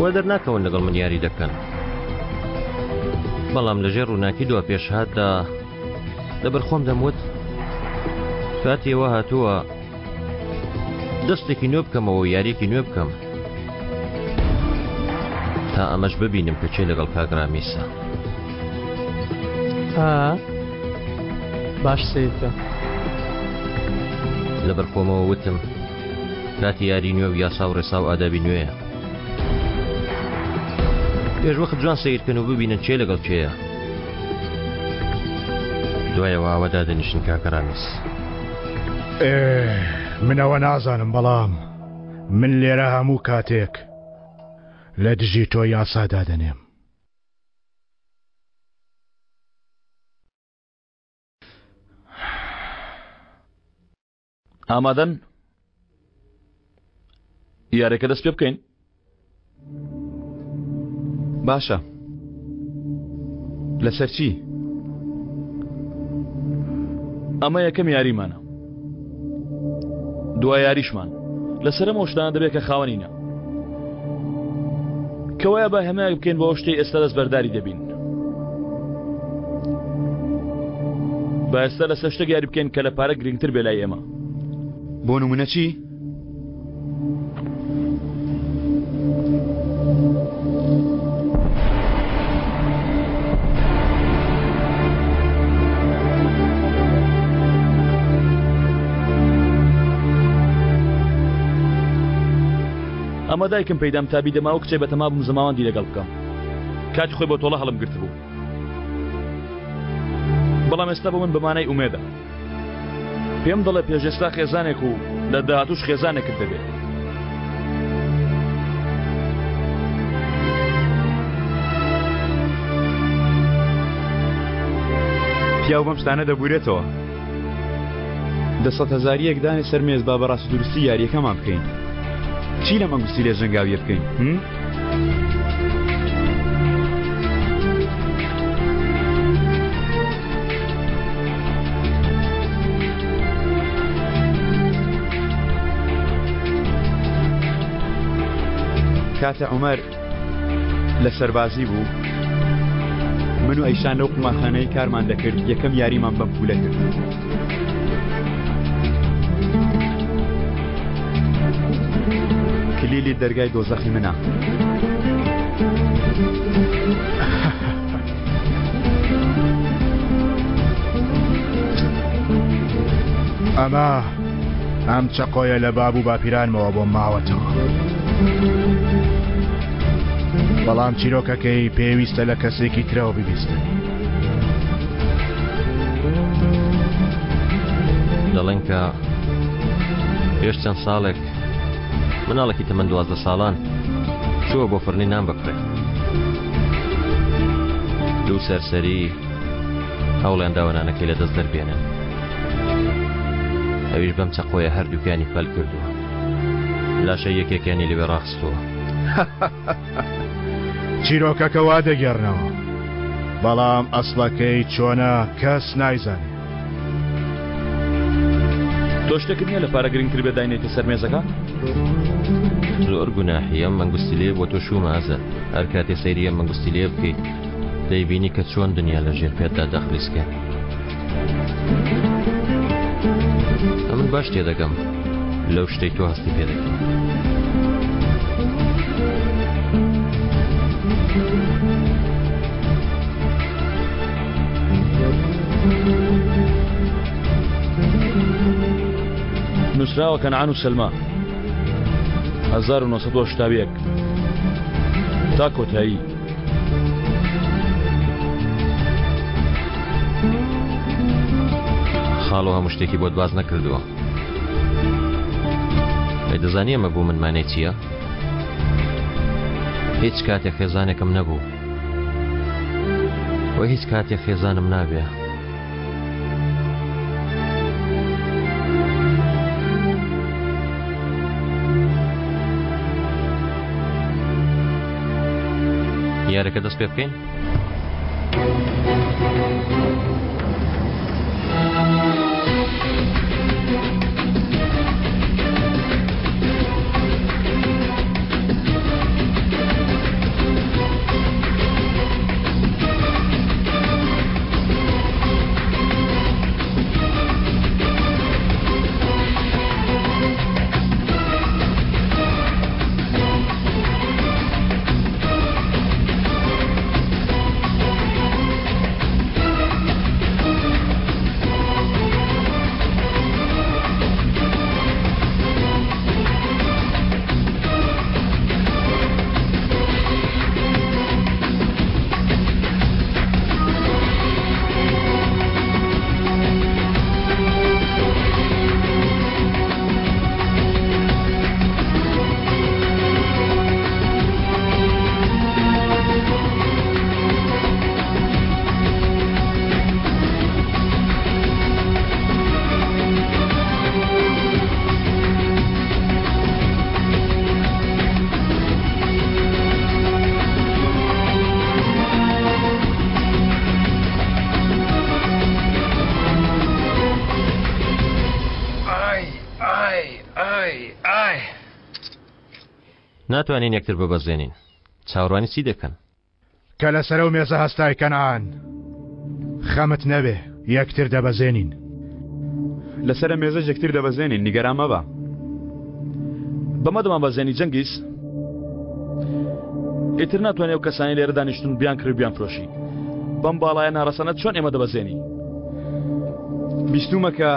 ئەوە دەرناکەون لەگەڵ من یاری دەکەن، بەڵام لەژێر ڕووناکی دوا پێشهاتدا لەبەر خۆم دەموت کاتێوە هاتووە دەستێکی نوێ بکەمەوە و یاریەکی نوێ بکەم تا ئەمەش ببینم کە چێ لەگەڵ کاگرامیسە. باش سیدە لەبەر خۆمەوە وتم کاتی یاری نوێ و یاسا و ڕێسا و ئادابی نوێیە، پێشوەخت جوان سیرکەن و ببینن چێ لەگەڵ چێیە. دوایەوە ئاوە دادەنیشن کاگرامیس. منەوە نازانم، بەڵام من لێرە هەموو کاتێک لە دژی تۆ یاسا دادەنێم. ئامادەن؟ یارێکە دەست پێ بکەین. باشە، لەسەر چی؟ ئەمە یەکەم یاریمانە، دوای یاریشمان لەسەر ئەمە شتانە دەبێت کە خاوەنینە کەوایە بە هەمایە بکەین بۆ شتەی ئێستا دەست بەرداری دەبین. با ئێستا لەسەر شتێک یاری بکەین کە لە پارە گرنگتر بێ لای ئێمە. بۆ نمونە چی؟ ئەمە دایکم پەیدام تابی دەماوە کچێ بە تەما بووم زەماوەندی لەگەڵ بکەم، کاتی خۆی بۆ تۆڵە هەڵم گرت بوو، بەڵام ئێستا بۆ من بەمانای ئومێدە. پێم دەڵێ پێشێستا خێزانێک و لە داهاتووش خێزانێکت دەبێت. پیاو بەم شتانە دەبورێتەوە. 100,000 دانێ سەر مێز با بەڕاست درستی یاریەکەمان بکەین. چی لە مەنگوستی لێ ژەنگاویە بکەین؟ کاتە عومەر لە سەربازی بوو، من و ئەیشان لەو قوماخانەی کارمان دەکرد، یەکەم یاریمان بەم پولە کرد. کلیلی دەرگای دۆزەخی منە. ئەم چەقۆیە لە باب و باپیرانمەوە بۆ ماوەتەوە، بەڵام چیرۆکەکەی پێویستە لە کەسێکی ترەوە ببیستن. دەڵێن کە پێش چەند ساڵێک مناڵێکی تەمەن 12 ساڵان چووە بۆ فڕنی نان بکڕێ. دوو سەرسەری هەوڵیان داوە نانەکەی لە دەست دەربێنن، ئەویش بەم چەقۆیە هەردووکانی پەل کردووە، لاشە یەکێکیانی لەوێ ڕاخستووە. چیرۆکەکە وا دەگەڕنەوە، بەڵام ئەسڵەکەی چۆنە کەس نایزانێت. تۆ شتێکت نییە لە پارە گرنگتر بێ داینێتە سەر مێزەکە؟ زۆر گوناحیە مەنگوستی لێ بۆ تۆ شوو مازە، هەر کاتێ سەیریە مەنگوستی لێ بکەیت دەیبینی کە چۆن دنیا لە ژێر پێتدا دەخلیسکە. ئەمن باش تێدەگەم لەو شتەی تۆ هەستی پێ دەکەی. نووسراوە کەنعان و سەلما 1970 تا کۆتایی. خاڵۆ هەموو شتێکی بۆت باز نەکردووە. دەزانی ئەمە بوو من مانای چییە؟ هیچ کاتێک خێزانێکم نەبوو و هیچ کاتێک خێزانم نابێ. یارەکە دەست پێ بکەین؟ ناتوانین یەکتر ببەزێنین. چاوەڕوانی چی دەکەن؟ کە لەسەر و مێزە هەستای کەنعان خەمت نەبێ یەکتر دەبەزێنین. لەسەر مێزە یەکتر دەبەزێنین، نیگەران مەبە. بەمە دەمابەزێنی جەنگیز. ئیتر ناتوانێ و کەسانی لێرە دانیشتون بیان کرد بیان فرۆشی. بەم باڵایە ناڕەسەنە چۆن ئێمە دەبەزێنی؟ بیستومە کە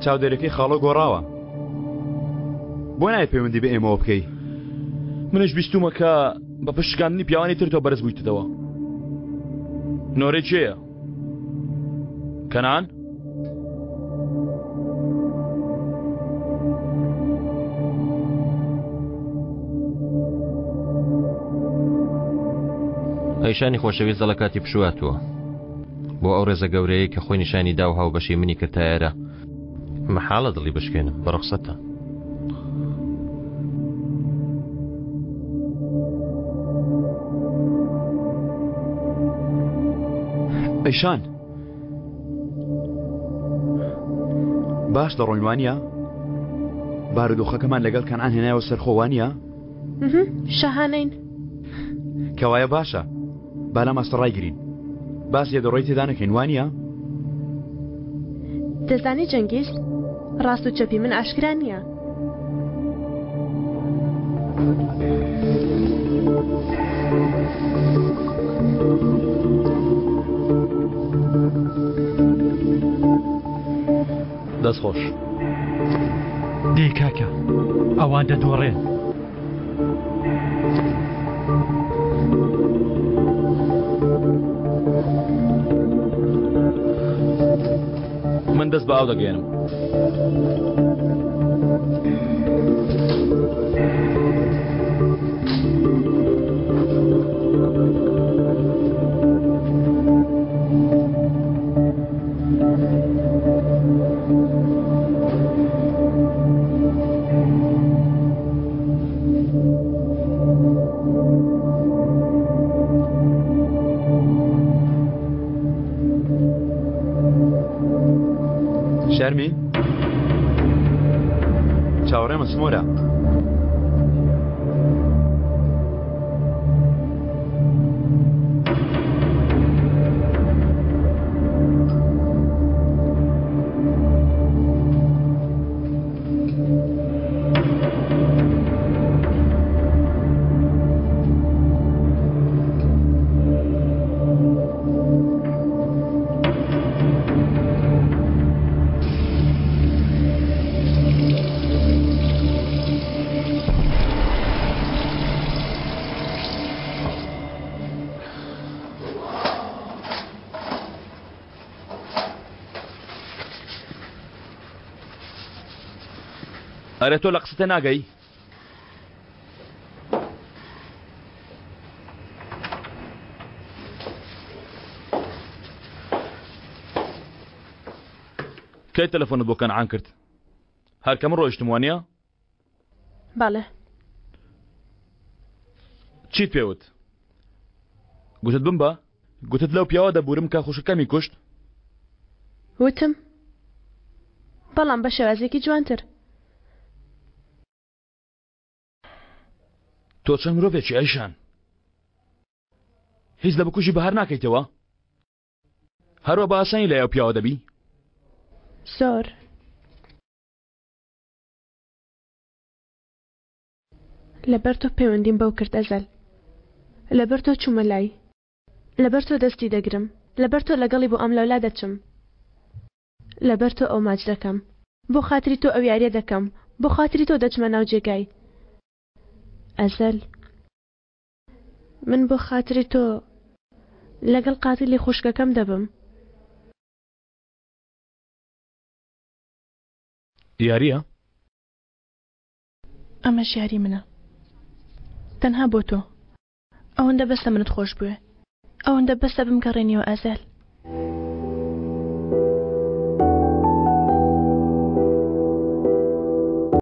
چاودێرەکەی خاڵۆ گۆڕاوە. بۆ نایە پەیوەندی بە ئێمەوە بکەی؟ منش بیستومە کە بە پشتگاندنی پیاوانی تر تۆ بەرز بوویتەوە. نۆرەی چێیە؟ کەنعان؟ ئەیشانی خۆشەویست دەڵە کاتی پشواتوە بۆ ئەو ڕێزە گەورەیە کە خۆی نیشانی دا و هاوبەشی منی کرد تایەرە. مەحاڵە دڵی بشکێنم بە ڕەخسەتە. ئەیشان باش دەڕۆین وانە؟ بارودۆخەکەمان لەگەڵ کەنعان هێنایەوە سەرخۆوانە؟ شەهانەین. کەوایە باشە، با لە ماستەڕای گرین. باس یەدەڕۆی تێدا نەکەین وانە؟ دەزانی جەنگیز ڕاست و چەپی من ئاشکرا نییە. دەستخۆش. دێ کاکە ئەوان دەدۆڕێن. من دەست بە ئاو دەگەێنم. شەرمی چاوەڕێمە سمۆرە. ئەرێ تۆ لە قسەتە ناگەی؟ کەی تەلەفۆنت بۆ کەنعان کرد؟ هەر کە من ڕۆیشتم وانە؟ بەڵێ. چیت پێوت؟ گوتت بمبە؟ گوتت لەو پیاوە دەبورم کە خوشەکەمی کوشت؟ وتم بەڵام بە شێوازێکی جوانتر. تۆ چەند مرۆڤێکی ئەیشان؟ هیچ لە بکوژی بەهار ناکەیتەوە؟ هەروە بە ئاسانی لە ئەو پیاوە دەبی؟ زۆر. لەبەر تۆ پەیوەندیم بەو کرد ئەزەل. لەبەر تۆ چوومە لای. لەبەر تۆ دەستی دەگرم. لەبەر تۆ لەگەڵی بۆ ئەم لەولا دەچم. لەبەر تۆ ئەو ماچ دەکەم. بۆ خاتری تۆ ئەو یاریە دەکەم. بۆ خاتری تۆ دەچمە ناو جێگای. ئەزەل من بۆ خاتری تۆ لەگەڵ قاتیلی خوشکەکەم دەبم. یاریە؟ ئەمەش یاری منە. تەنها بۆ تۆ. ئەوەندە بەسە منت خۆش بووێ. ئەوەندە بەسە بمگەڕێنیەوە ئەزەل.